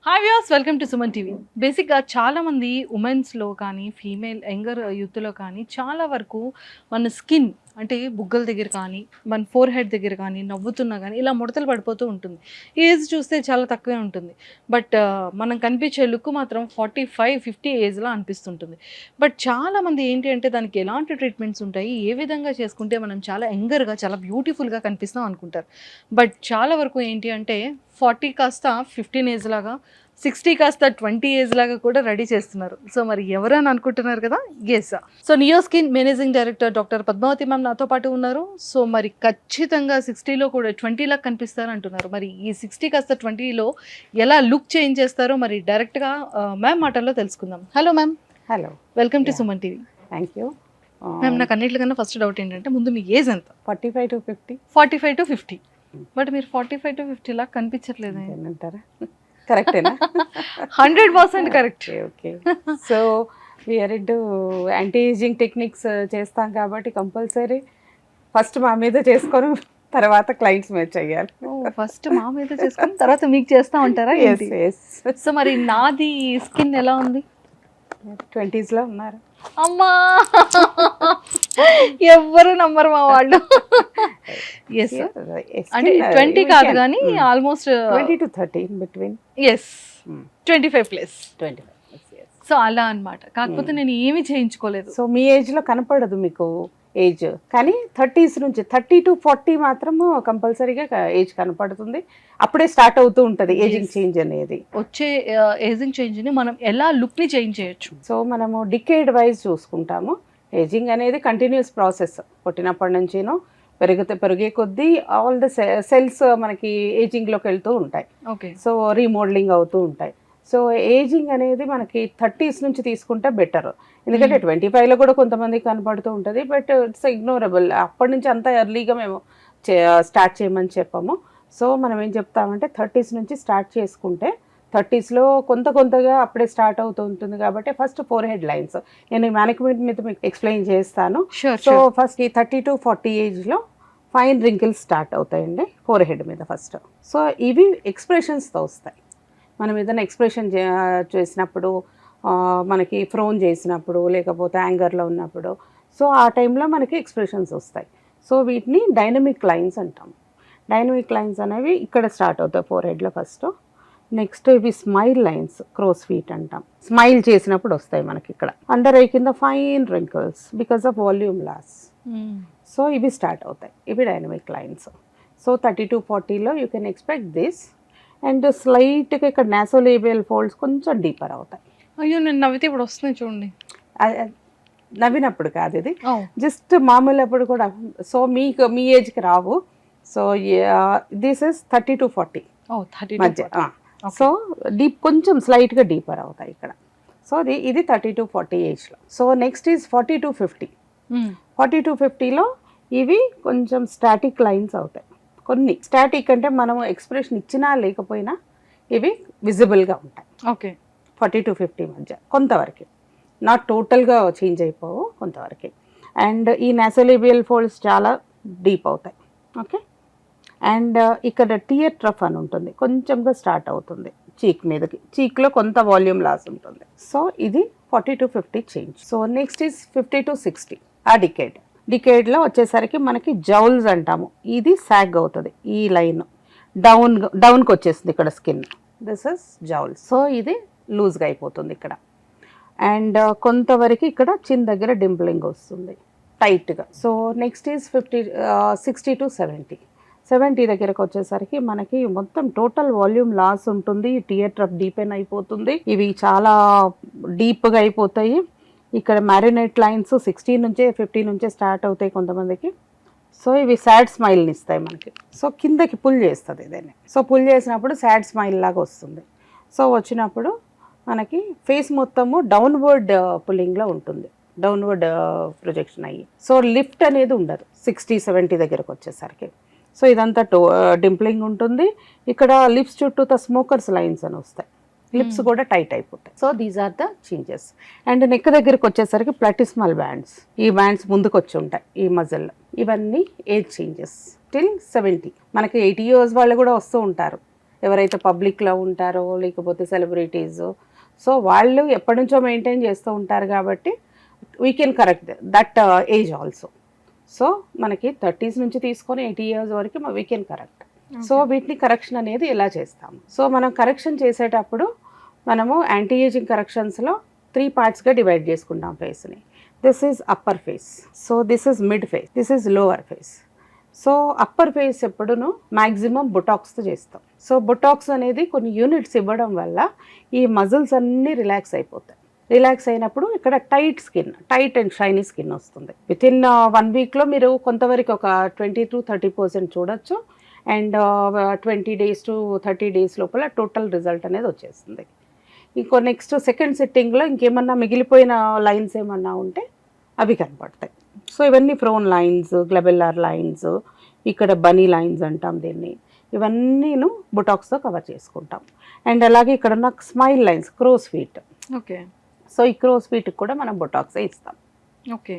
Hi viewers, welcome to Suman TV. బేసిక్గా చాలామంది ఉమెన్స్లో కానీ ఫీమేల్ యంగర్ యూత్లో కానీ చాలా వరకు మన స్కిన్ అంటే బుగ్గల దగ్గర కానీ మన ఫోర్ హెడ్ దగ్గర కానీ నవ్వుతున్నా కానీ ఇలా ముడతలు పడిపోతూ ఉంటుంది. ఏజ్ చూస్తే చాలా తక్కువే ఉంటుంది. బట్ మనం కనిపించే లుక్ మాత్రం 45-50 ఏజ్లా అనిపిస్తుంటుంది. బట్ చాలామంది ఏంటి అంటే దానికి ఎలాంటి ట్రీట్మెంట్స్ ఉంటాయి, ఏ విధంగా చేసుకుంటే మనం చాలా యంగర్గా చాలా బ్యూటిఫుల్గా కనిపిస్తాం అనుకుంటారు. బట్ చాలా వరకు ఏంటి అంటే 40 కాస్త 15 ఏజ్ లాగా, 60 కాస్త 20 ఏజ్ లాగా కూడా రెడీ చేస్తున్నారు. సో మరి ఎవరని అనుకుంటున్నారు కదా, guess. So neo skin managing director doctor Padmavati ma'am నాతో పాటు ఉన్నారు. సో మరి ఖచ్చితంగా 60లో కూడా 20 లాగా కనిపిస్తారు అంటున్నారు. మరి ఈ 60 కాస్త 20లో ఎలా లుక్ చేంజ్ చేస్తారో మరి డైరెక్ట్గా మ్యామ్ మాటల్లో తెలుసుకుందాం. Hello ma'am. Hello, welcome to Suman TV. Thank you ma'am, నాకు అన్నిటికన్నా ఫస్ట్ డౌట్ ఏంటంటే ముందు మీ ఏజ్ ఎంత? 45 to 50. 45 to 50. బట్ మీరు 45 to 50 లాగా కనిపించట్లేదు. ఏమంటారా? కరెక్టేనా? 100% correct. Okay. So we are into anti ageing techniques చేస్తాం కాబట్టి కంపల్సరీ ఫస్ట్ మా మీద చేసుకొని తర్వాత క్లయింట్స్ మీద చెయ్యాలి. ఫస్ట్ మా మీద చేసుకుని తర్వాత మీకు చేస్తా ఉంటారా? సో మరి నాది స్కిన్ ఎలా ఉంది? 20s లో ఉన్నారు. అమ్మా, ఎవ్వరు నమ్మరు మా వాళ్ళు. ఎస్, అంటే 20 కాదు కానీ almost 20 to 30 in between. Yes, 25 plus. 25. So అలా అన్నమాట. కాకపోతే నేను ఏమీ చేయించుకోలేదు. సో మీ ఏజ్ లో కనపడదు మీకు ఏజ్, కానీ 30s నుంచి 30 to 40 మాత్రం కంపల్సరీగా ఏజ్ కనపడుతుంది. అప్పుడే స్టార్ట్ అవుతూ ఉంటుంది ఏజింగ్ చేంజ్ అనేది. వచ్చే ఏజింగ్ చేంజ్ని మనం ఎలా లుక్ని చేంజ్ చేయొచ్చు? సో మనము డికేడ్ వైజ్ చూసుకుంటాము. ఏజింగ్ అనేది కంటిన్యూస్ ప్రాసెస్. పుట్టినప్పటి నుంచినో పెరిగే కొద్దీ ఆల్ ద సెల్స్ మనకి ఏజింగ్లోకి వెళ్తూ ఉంటాయి. ఓకే. సో రీమోడలింగ్ అవుతూ ఉంటాయి. సో ఏజింగ్ అనేది మనకి 30s నుంచి తీసుకుంటే బెటర్. ఎందుకంటే 25లో కూడా కొంతమంది కనపడుతూ ఉంటుంది. But it's ignorable. అప్పటి నుంచి అంత ఎర్లీగా మేము స్టార్ట్ చేయమని చెప్పాము. సో మనం ఏం చెప్తామంటే 30s నుంచి స్టార్ట్ చేసుకుంటే 30sలో కొంతగా అప్పుడే స్టార్ట్ అవుతూ ఉంటుంది. కాబట్టి ఫస్ట్ ఫోర్ హెడ్ లైన్స్ నేను మేనేజ్మెంట్ మీద మీకు ఎక్స్ప్లెయిన్ చేస్తాను. సో ఫస్ట్ ఈ 30 to 40 ఏజ్లో ఫైన్ రింకిల్స్ స్టార్ట్ అవుతాయండి ఫోర్ హెడ్ మీద ఫస్ట్. సో ఇవి ఎక్స్ప్రెషన్స్తో వస్తాయి. మనం ఏదైనా ఎక్స్ప్రెషన్ చేసినప్పుడు, మనకి ఫ్రోన్ చేసినప్పుడు, లేకపోతే యాంగర్లో ఉన్నప్పుడు, సో ఆ టైంలో మనకి ఎక్స్ప్రెషన్స్ వస్తాయి. సో వీటిని డైనమిక్ లైన్స్ అంటాం. డైనమిక్ లైన్స్ అనేవి ఇక్కడ స్టార్ట్ అవుతాయి ఫోర్ హెడ్లో ఫస్ట్. నెక్స్ట్ ఇవి స్మైల్ లైన్స్, క్రోస్ ఫీట్ అంటాం. స్మైల్ చేసినప్పుడు వస్తాయి మనకి ఇక్కడ. అండర్ ఐ కింద fine wrinkles because of volume loss. So ఇవి స్టార్ట్ అవుతాయి. ఇవి డైనమిక్ లైన్స్. సో 30 to 40లో you can expect this. And స్లైట్గా ఇక్కడ నాసోలేబియల్ ఫోల్డ్స్ కొంచెం డీపర్ అవుతాయి. అయ్యో, నేను నవ్వితే ఇప్పుడు వస్తున్నాయి చూడండి. నవ్వినప్పుడు కాదు, ఇది జస్ట్ మామూలు అప్పుడు కూడా. సో మీకు మీ ఏజ్కి రావు. సో దిస్ ఇస్ 30 to 40 మధ్య. సో డీప్ కొంచెం స్లైట్గా డీపర్ అవుతాయి ఇక్కడ. సో ఇది 30 to 40 ఏజ్లో. So next is 40 to 50. 40 to 50లో ఇవి కొంచెం స్టాటిక్ లైన్స్ అవుతాయి. కొన్ని స్టాటిక్ అంటే మనం ఎక్స్ప్రెషన్ ఇచ్చినా లేకపోయినా ఇవి విజిబుల్గా ఉంటాయి. ఓకే. 40 to 50 మధ్య కొంతవరకు, నాట్ టోటల్గా చేంజ్ అయిపోవు, కొంతవరకు. అండ్ ఈ నాసోలేబియల్ ఫోల్డ్స్ చాలా డీప్ అవుతాయి. ఓకే. అండ్ ఇక్కడ టియర్ ట్రఫ్ అని ఉంటుంది, కొంచెంగా స్టార్ట్ అవుతుంది చీక్ మీదకి. చీక్లో కొంత వాల్యూమ్ లాస్ ఉంటుంది. సో ఇది 40 to 50 change. So next is 50 to 60 ఆ డికేడ్లో వచ్చేసరికి మనకి జౌల్స్ అంటాము. ఇది సాగ్ అవుతుంది. ఈ లైన్ డౌన్కి వచ్చేస్తుంది ఇక్కడ skin. This is joules. So ఇది లూజ్గా అయిపోతుంది ఇక్కడ. అండ్ కొంతవరకు ఇక్కడ చిన్ దగ్గర డింప్లింగ్ వస్తుంది టైట్గా. సో నెక్స్ట్ ఈజ్ 60 to 70 దగ్గరకు వచ్చేసరికి మనకి మొత్తం టోటల్ వాల్యూమ్ లాస్ ఉంటుంది. టియర్ ట్రఫ్ డీపెన్ అయిపోతుంది. ఇవి చాలా డీప్గా అయిపోతాయి. ఇక్కడ మ్యారినేట్ లైన్స్ 60 నుంచే 50 నుంచే స్టార్ట్ అవుతాయి కొంతమందికి. సో ఇవి సాడ్ స్మైల్ని ఇస్తాయి మనకి. సో కిందకి పుల్ చేస్తుంది ఇదేనే. సో పుల్ చేసినప్పుడు సాడ్ స్మైల్ లాగా వస్తుంది. సో వచ్చినప్పుడు మనకి ఫేస్ మొత్తము డౌన్వర్డ్ పుల్లింగ్లో ఉంటుంది, డౌన్వర్డ్ ప్రొజెక్షన్ అయ్యి. సో లిఫ్ట్ అనేది ఉండదు 60-70 దగ్గరకు వచ్చేసరికి. సో ఇదంతా డింప్లింగ్ ఉంటుంది. ఇక్కడ లిప్స్ చుట్టూ స్మోకర్స్ లైన్స్ అని వస్తాయి. లిప్స్ కూడా టైట్ అయిపోతాయి. So these are the changes. And neck దగ్గరికి వచ్చేసరికి ప్లాటిస్మల్ బ్యాండ్స్, ఈ బ్యాండ్స్ ముందుకు వచ్చి ఉంటాయి ఈ మజిల్లో. ఇవన్నీ ఏజ్ చేంజెస్ టిల్ 70. మనకి 80 years వాళ్ళు కూడా వస్తూ ఉంటారు. ఎవరైతే పబ్లిక్లో ఉంటారో లేకపోతే సెలబ్రిటీస్, సో వాళ్ళు ఎప్పటి నుంచో మెయింటైన్ చేస్తూ ఉంటారు కాబట్టి we can correct that age also. So మనకి 30s నుంచి తీసుకొని 80 years వరకు వీ కెన్ కరెక్ట్. సో వీటిని కరెక్షన్ అనేది ఎలా చేస్తాము? సో మనం కరెక్షన్ చేసేటప్పుడు మనము యాంటీ ఏజింగ్ కరెక్షన్స్లో 3 partsగా డివైడ్ చేసుకుంటాం ఫేస్ని. This is upper face, so this is mid face, this is lower face. So upper face ఎప్పుడును మ్యాక్సిమం బొటాక్స్తో చేస్తాం. సో బొటాక్స్ అనేది కొన్ని యూనిట్స్ ఇవ్వడం వల్ల ఈ మజిల్స్ అన్నీ రిలాక్స్ అయిపోతాయి. రిలాక్స్ అయినప్పుడు ఇక్కడ టైట్ అండ్ షైనీ స్కిన్ వస్తుంది. వితిన్ 1 weekలో మీరు కొంతవరకు ఒక 20 to 30% చూడొచ్చు. అండ్ 20 days to 30 days లోపల టోటల్ రిజల్ట్ అనేది వచ్చేస్తుంది. ఇంకో నెక్స్ట్ సెకండ్ సిట్టింగ్లో ఇంకేమన్నా మిగిలిపోయిన లైన్స్ ఏమన్నా ఉంటే అవి కనపడతాయి. సో ఇవన్నీ ఫ్రోన్ లైన్స్, గ్లబెల్లార్ లైన్స్, ఇక్కడ బనీ లైన్స్ అంటాం దీన్ని, ఇవన్నీను బొటాక్స్తో కవర్ చేసుకుంటాం. అండ్ అలాగే ఇక్కడ ఉన్న smile lines, crow's feet. Okay. So ఈ క్రోస్ ఫీట్కి కూడా మనం బొటాక్సే ఇస్తాం. ఓకే.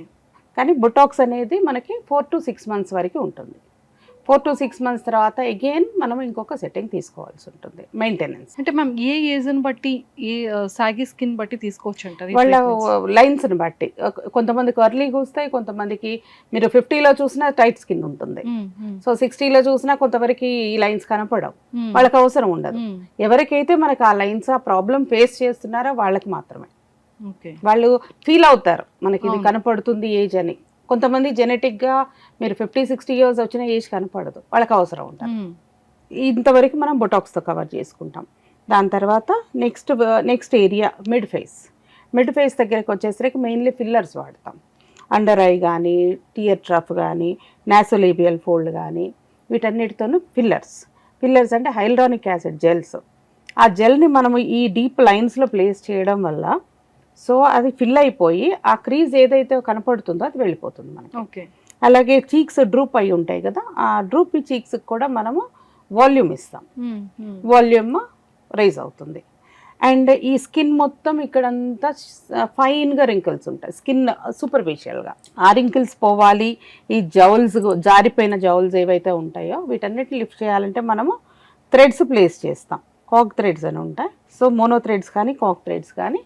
కానీ బొటాక్స్ అనేది మనకి 4 to 6 months వరకు ఉంటుంది. 4 to 6 months తర్వాత అగైన్ మనం ఇంకొక సెట్టింగ్ తీసుకోవాల్సి ఉంటుంది, మెయింటెనెన్స్. అంటే మ్యామ్ ఏ ఏజ్ని బట్టి, ఏ సాగి స్కిన్ బట్టి తీసుకోవచ్చు అంటారు? వాళ్ళ లైన్స్ని బట్టి కొంతమందికి ఎర్లీగా వస్తాయి, కొంతమందికి మీరు 50లో చూసినా టైట్ స్కిన్ ఉంటుంది. సో 60లో చూసినా కొంతవరకు ఈ లైన్స్ కనపడవు, వాళ్ళకి అవసరం ఉండదు. ఎవరికైతే మనకి ఆ లైన్స్ ఆ ప్రాబ్లం ఫేస్ చేస్తున్నారో వాళ్ళకి మాత్రమే వాళ్ళు ఫీల్ అవుతారు మనకి ఇది కనపడుతుంది ఏజ్ అని. కొంతమంది జెనెటిక్గా మీరు 50-60 years వచ్చిన ఏజ్ కనపడదు, వాళ్ళకి అవసరం ఉంటుంది. ఇంతవరకు మనం బొటాక్స్తో కవర్ చేసుకుంటాం. దాని తర్వాత నెక్స్ట్ ఏరియా మిడ్ ఫేస్ దగ్గరికి వచ్చేసరికి మెయిన్లీ ఫిల్లర్స్ వాడతాం. అండర్ ఐ కానీ, టియర్ ట్రఫ్ కానీ, నాసోలేబియల్ ఫోల్డ్ కానీ, వీటన్నిటితోనూ ఫిల్లర్స్ అంటే హైల్రానిక్ యాసిడ్ జెల్స్. ఆ జెల్ని మనము ఈ డీప్ లైన్స్లో ప్లేస్ చేయడం వల్ల సో అది ఫిల్ అయిపోయి ఆ క్రీజ్ ఏదైతే కనపడుతుందో అది వెళ్ళిపోతుంది మనకి. ఓకే. అలాగే చీక్స్ డ్రూప్ అయి ఉంటాయి కదా, ఆ డ్రూపీ చీక్స్కి కూడా మనము వాల్యూమ్ ఇస్తాం, వాల్యూమ్ రైజ్ అవుతుంది. అండ్ ఈ స్కిన్ మొత్తం ఇక్కడంతా ఫైన్గా రింకిల్స్ ఉంటాయి, స్కిన్ సూపర్ఫిషియల్గా. ఆ రింకిల్స్ పోవాలి, ఈ జౌల్స్ జారిపోయిన జౌల్స్ ఏవైతే ఉంటాయో వీటన్నిటిని లిఫ్ట్ చేయాలంటే మనము థ్రెడ్స్ ప్లేస్ చేస్తాం. కాక్ థ్రెడ్స్ అని ఉంటాయి. సో మోనో థ్రెడ్స్ కానీ కాక్ థ్రెడ్స్ కానీ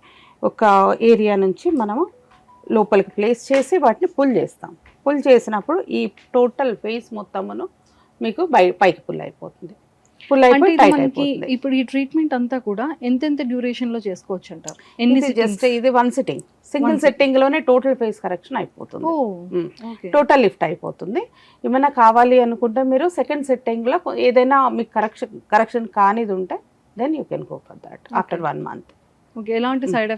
ఒక ఏరియా నుంచి మనము లోపలికి ప్లేస్ చేసి వాటిని పుల్ చేసినప్పుడు ఈ టోటల్ ఫేస్ మొత్తమును మీకు పైకి పుల్ అయిపోతుంది. ఇప్పుడు ఈ ట్రీట్మెంట్ అంతా కూడా ఎంతెంత డ్యూరేషన్ లో చేసుకోవచ్చు అంటారు? జస్ట్ ఇది 1 sitting, సింగిల్ సిట్టింగ్ లోనే టోటల్ ఫేస్ కరెక్షన్ అయిపోతుంది, టోటల్ లిఫ్ట్ అయిపోతుంది. ఏమైనా కావాలి అనుకుంటే మీరు సెకండ్ సిట్టింగ్ లో ఏదైనా మీకు కరెక్షన్ కానిది ఉంటే then you can go for that after 1 month. ఎలాంటి సైడ్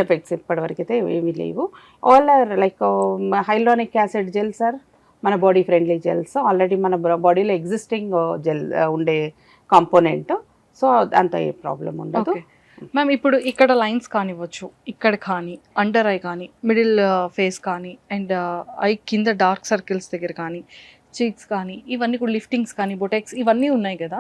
ఎఫెక్ట్స్ ఇప్పటివరకు అయితే ఏమీ లేవు. All are like hyaluronic acid gels are మన బాడీ ఫ్రెండ్లీ జెల్స్, ఆల్రెడీ మన బాడీలో ఎగ్జిస్టింగ్ జెల్ ఉండే కాంపోనెంట్. సో అంత ఏ ప్రాబ్లం ఉండదు. మ్యామ్ ఇప్పుడు ఇక్కడ లైన్స్ కానివ్వచ్చు, ఇక్కడ కానీ, అండర్ ఐ కానీ, మిడిల్ ఫేస్ కానీ, అండ్ ఐ కింద డార్క్ సర్కిల్స్ దగ్గర కానీ, చీక్స్ కానీ, ఇవన్నీ కూడా లిఫ్టింగ్స్ కానీ, బొటెక్స్ ఇవన్నీ ఉన్నాయి కదా.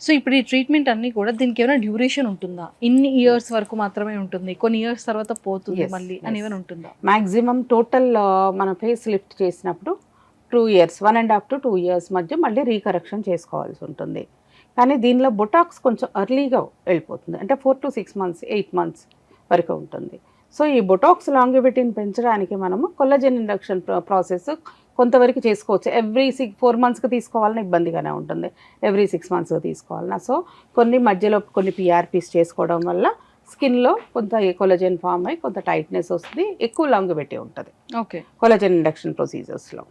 సో ఇప్పుడు ఈ ట్రీట్మెంట్ అన్నీ కూడా దీనికి ఏమైనా డ్యూరేషన్ ఉంటుందా? ఇన్ని ఇయర్స్ వరకు మాత్రమే ఉంటుంది, కొన్ని ఇయర్స్ తర్వాత పోతుంది మళ్ళీ అని ఏమైనా ఉంటుందా? మ్యాక్సిమం టోటల్ మన ఫేస్ లిఫ్ట్ చేసినప్పుడు 2 years, 1.5 to 2 years మధ్య మళ్ళీ రీకరెక్షన్ చేసుకోవాల్సి ఉంటుంది. కానీ దీనిలో బొటాక్స్ కొంచెం ఎర్లీగా వెళ్ళిపోతుంది, అంటే 4 to 6 months, 8 months వరకు ఉంటుంది. సో ఈ బొటాక్స్ లాంగివిటీని పెంచడానికి మనము కొల్లజన్ ఇండక్షన్ ప్రాసెస్ కొంతవరకు చేసుకోవచ్చు. ఎవ్రీ 4 monthsకి తీసుకోవాలని ఇబ్బందిగానే ఉంటుంది, ఎవ్రీ 6 months తీసుకోవాలన్నా. సో కొన్ని మధ్యలో కొన్ని PRPs చేసుకోవడం వల్ల స్కిన్లో కొంత కొలజన్ ఫామ్ అయ్యి కొంత టైట్నెస్ వస్తుంది, ఎక్కువ లాంగివిటీ ఉంటుంది కొలజన్ ఇండక్షన్ ప్రొసీజర్స్లో.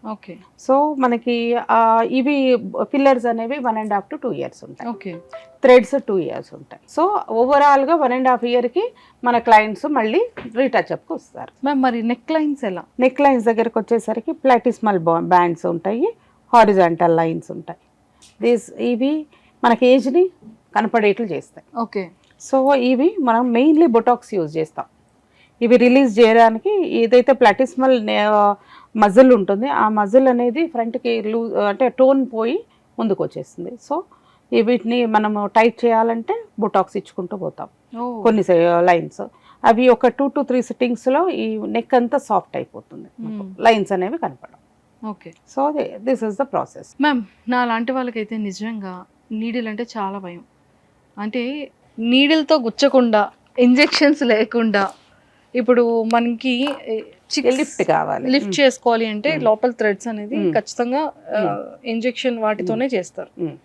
సో మనకి ఇవి ఫిల్లర్స్ అనేవి 1.5 to 2 years ఉంటాయి, థ్రెడ్స్ 2 years ఉంటాయి. సో ఓవరాల్గా 1.5 yearకి మన క్లయింట్స్ మళ్ళీ రీటచ్అప్కి వస్తారు. మరి నెక్ లైన్స్ ఎలా? నెక్ లైన్స్ దగ్గరకు వచ్చేసరికి ప్లాటిస్మల్ బ్యాండ్స్ ఉంటాయి, హారిజాంటల్ లైన్స్ ఉంటాయి. ఇవి మనకి ఏజ్ని కనపడేట్లు చేస్తాయి. సో ఇవి మనం మెయిన్లీ బొటాక్స్ యూజ్ చేస్తాం. ఇవి రిలీజ్ చేయడానికి ఏదైతే ప్లాటిస్మల్ మజిల్ ఉంటుంది ఆ మజిల్ అనేది ఫ్రంట్కి అంటే టోన్ పోయి ముందుకు వచ్చేస్తుంది. సో వీటిని మనము టైట్ చేయాలంటే బొటాక్స్ ఇచ్చుకుంటూ పోతాం. కొన్ని లైన్స్ అవి ఒక 2 to 3 సిట్టింగ్స్లో ఈ నెక్ అంతా సాఫ్ట్ అయిపోతుంది, లైన్స్ అనేవి కనపడవు. So this is the process. Ma'am నా లాంటి వాళ్ళకైతే నిజంగా నీడిల్ అంటే చాలా భయం. అంటే నీడిల్తో గుచ్చకుండా ఇంజెక్షన్స్ లేకుండా ఇప్పుడు మనకి లిఫ్ట్ కావాలి. లిఫ్ట్ చేసుకోవాలి అంటే Mm. లోపల థ్రెడ్స్ అనేది Mm. ఖచ్చితంగా ఇంజెక్షన్ వాటితోనే చేస్తారు Mm.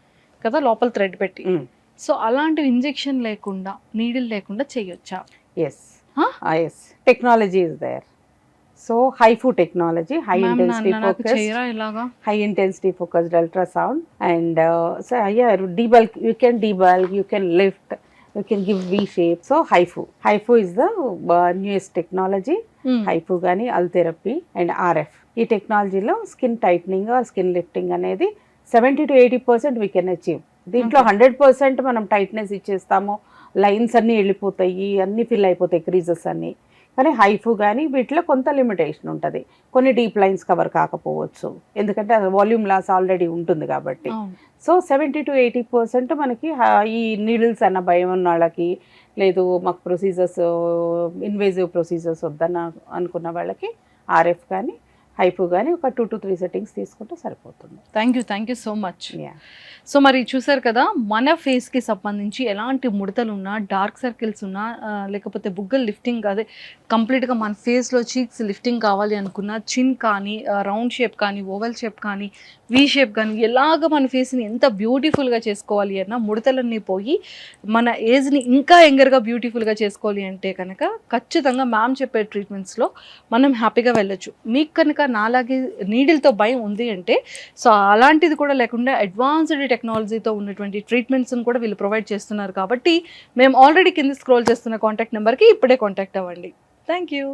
కదా, లోపల థ్రెడ్ పెట్టి. Mm. సో అలాంటి ఇంజెక్షన్ లేకుండా నీడిల్ లేకుండా చేయొచ్చా? Yes yes, technology is there. So HIFU technology, high Ma'am, intensity నాకు ఫోకస్, చేయరా ఇలాగా? high intensity focused ultrasound, and so yeah, debulk, you can debulk, you can lift, you can give V shape. So HIFU is the newest technology. HIFU గానీ అల్ therapy and RF, ఈ టెక్నాలజీలో skin tightening are skin lifting అనేది 70 to 80% we can achieve. దీంట్లో 100% మనం tightness ఇచ్చేస్తాము, lines అన్నీ వెళ్ళిపోతాయి, అన్నీ ఫిల్ అయిపోతాయి క్రీజెస్ అన్నీ. కానీ హైఫు కానీ వీటిలో కొంత లిమిటేషన్ ఉంటుంది, కొన్ని డీప్ లైన్స్ కవర్ కాకపోవచ్చు, ఎందుకంటే అది వాల్యూమ్ లాస్ ఆల్రెడీ ఉంటుంది కాబట్టి. సో 70 to 80% మనకి ఈ నీడిల్స్ అన్న భయం ఉన్న వాళ్ళకి, లేదు మాకు ప్రొసీజర్స్ ఇన్వేజివ్ ప్రొసీజర్స్ వద్దన్న అనుకున్న వాళ్ళకి RF కానీ హైఫు కానీ ఒక 2 to 3 సెట్టింగ్స్ తీసుకుంటే సరిపోతుంది. Thank you so much. So మరి చూసారు కదా, మన ఫేస్కి సంబంధించి ఎలాంటి ముడతలు ఉన్నా, డార్క్ సర్కిల్స్ ఉన్నా, లేకపోతే బుగ్గలు లిఫ్టింగ్ అదే కంప్లీట్గా మన ఫేస్లో చీక్స్ లిఫ్టింగ్ కావాలి అనుకున్నా, చిన్ కానీ రౌండ్ షేప్ కానీ ఓవెల్ షేప్ కానీ వీ షేప్ కానీ ఎలాగ మన ఫేస్ని ఎంత బ్యూటిఫుల్గా చేసుకోవాలి అన్న, ముడతలన్నీ పోయి మన ఏజ్ని ఇంకా యంగర్గా బ్యూటిఫుల్గా చేసుకోవాలి అంటే కనుక ఖచ్చితంగా మ్యామ్ చెప్పే ట్రీట్మెంట్స్లో మనం హ్యాపీగా వెళ్ళొచ్చు. మీకు కనుక నాలాగే నీడిల్తో భయం ఉంది అంటే, సో అలాంటిది కూడా లేకుండా అడ్వాన్స్డ్ టెక్నాలజీతో ఉన్నటువంటి ట్రీట్మెంట్స్ని కూడా వీళ్ళు ప్రొవైడ్ చేస్తున్నారు కాబట్టి మేము ఆల్రెడీ కింద స్క్రోల్ చేస్తున్న కాంటాక్ట్ నెంబర్కి ఇప్పుడే కాంటాక్ట్ అవ్వండి. Thank you.